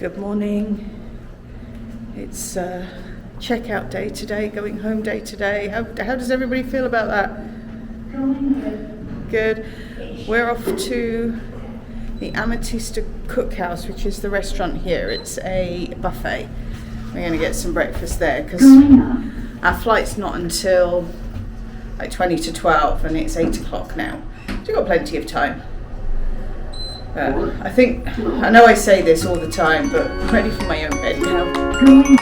Good morning. It's checkout day today, going home day today. How does everybody feel about that? Good. We're off to the Amatista Cookhouse, which is the restaurant here. It's a buffet. We're going to get some breakfast there because our flight's not until like 20 to 12 and it's 8 o'clock now. So we've got plenty of time. I know I say this all the time, but I'm ready for my own bed now.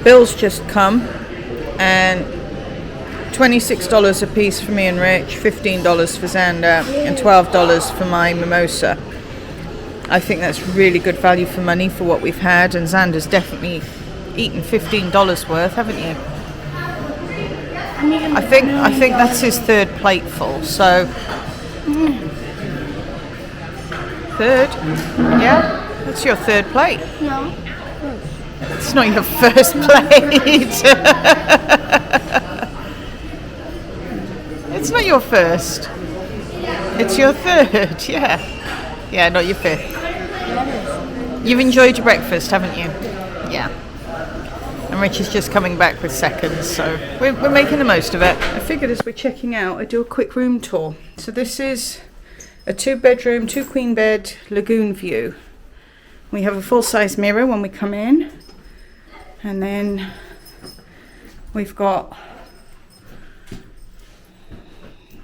Bill's just come, and $26 a piece for me and Rich, $15 for Xander, and $12 for my mimosa. I think that's really good value for money for what we've had, and Xander's definitely eaten $15 worth, haven't you? I think that's his third plateful. So third, yeah, that's your third plate. No. It's not your first plate. It's not your first. It's your third, yeah. Yeah, not your fifth. You've enjoyed your breakfast, haven't you? Yeah. And Rich is just coming back with seconds, so we're making the most of it. I figured as we're checking out, I'd do a quick room tour. So this is a 2-bedroom, 2-queen bed, lagoon view. We have a full-size mirror when we come in. And then we've got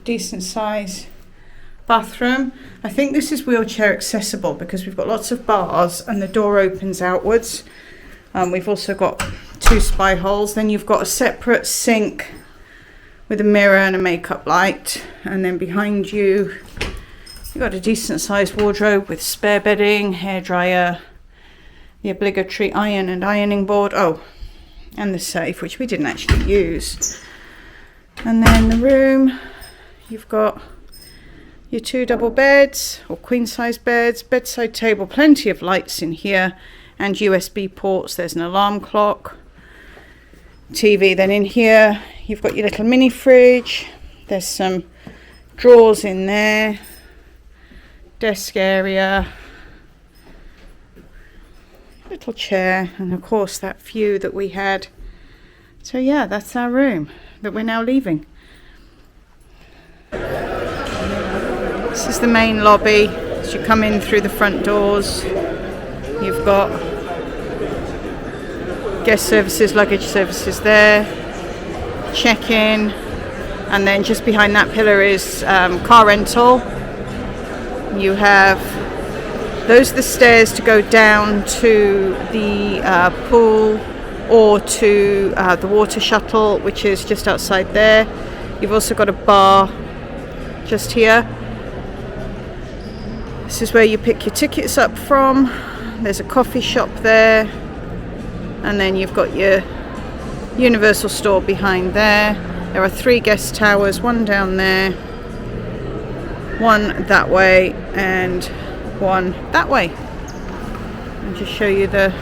decent size bathroom. I think this is wheelchair accessible because we've got lots of bars and the door opens outwards. We've also got 2 spy holes. Then you've got a separate sink with a mirror and a makeup light. And then behind you, you've got a decent sized wardrobe with spare bedding, hairdryer, the obligatory iron and ironing board. Oh, and the safe, which we didn't actually use. And then the room, you've got your 2 double beds or queen size beds, bedside table, plenty of lights in here, and USB ports. There's an alarm clock, TV. Then in here, you've got your little mini fridge. There's some drawers in there, desk area, little chair, and of course that view that we had. So yeah, that's our room that we're now leaving. This is the main lobby. As you come in through the front doors, you've got guest services, luggage services there, check-in, and then just behind that pillar is car rental. You have, those are the stairs to go down to the pool or to the water shuttle, which is just outside there. You've also got a bar just here. This is where you pick your tickets up from. There's a coffee shop there, and then you've got your Universal store behind there. There are 3 guest towers, one down there, one that way, and one that way. I'll just show you the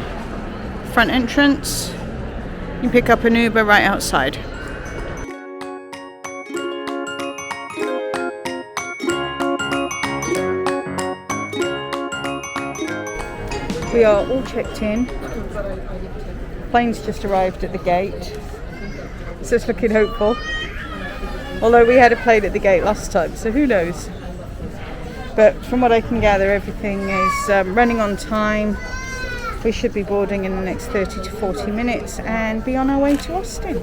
front entrance. You pick up an Uber right outside. We are all checked in. Plane's just arrived at the gate, so it's looking hopeful. Although we had a plane at the gate last time, so who knows. But from what I can gather, everything is running on time. We should be boarding in the next 30 to 40 minutes and be on our way to Austin.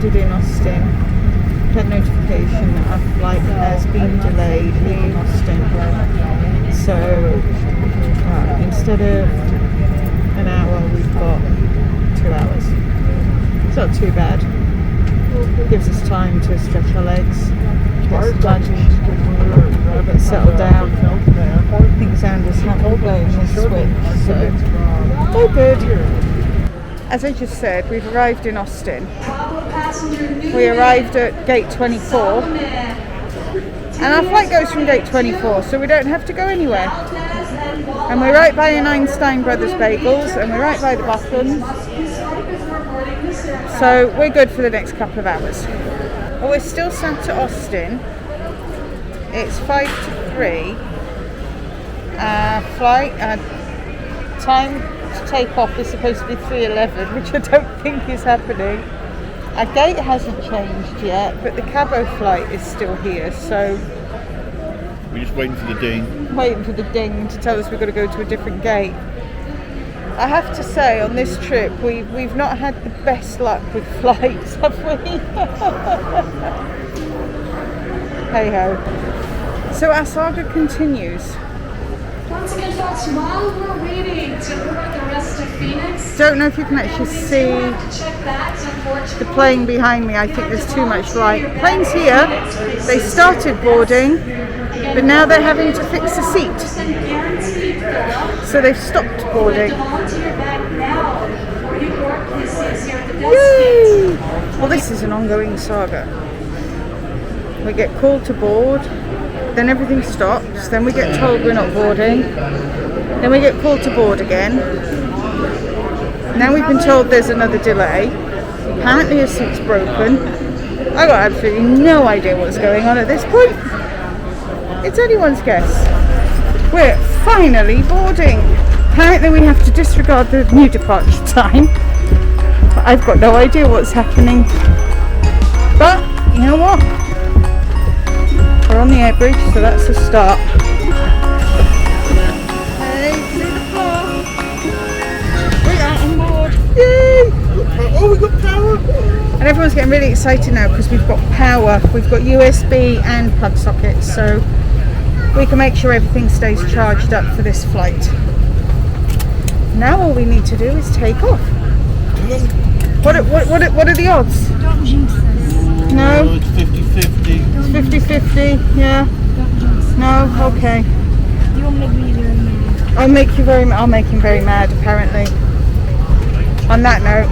In Austin, had notification that our flight has been delayed leaving Austin. So instead of an hour, we've got 2 hours. It's not too bad. Gives us time to stretch our legs, get some lunch, get settled down. I think Xander's happy playing his Switch, so all good. As I just said, we've arrived in Austin. We arrived at gate 24, and our flight goes from gate 24, so we don't have to go anywhere. And we're right by an Einstein Brothers Bagels, and we're right by the Butlins, so we're good for the next couple of hours. Well, we're still sat at Austin. It's 5 to 3. Flight time to take off is supposed to be 3:11, which I don't think is happening. Our gate hasn't changed yet, but the Cabo flight is still here, so we're just waiting for the ding. Waiting for the ding to tell us we've got to go to a different gate. I have to say, on this trip, we've not had the best luck with flights, have we? Hey ho. So our saga continues. Once again, folks, while we're waiting to board the rest of Phoenix, don't know if you can actually see the plane behind me. I think there's too much light. Plane's here. They started boarding, but now they're having to fix a seat. So they've stopped boarding. Yay! Well, this is an ongoing saga. We get called to board. Then everything stops, then we get told we're not boarding, then we get called to board again. Now we've been told there's another delay. Apparently a seat's broken. I've got absolutely no idea what's going on at this point. It's anyone's guess. We're finally boarding. Apparently we have to disregard the new departure time. But I've got no idea what's happening. But, you know what? We're on the air bridge, so that's a start. Hey, see the floor. We are on board. Yay! Oh, we've got power. And everyone's getting really excited now because we've got power. We've got USB and plug sockets, so we can make sure everything stays charged up for this flight. Now all we need to do is take off. What are the odds? don't jinx us. No? Oh, it's 50-50. It's 50-50, yeah. No? Okay. You won't make me very mad. I'll make him very mad, apparently. On that note,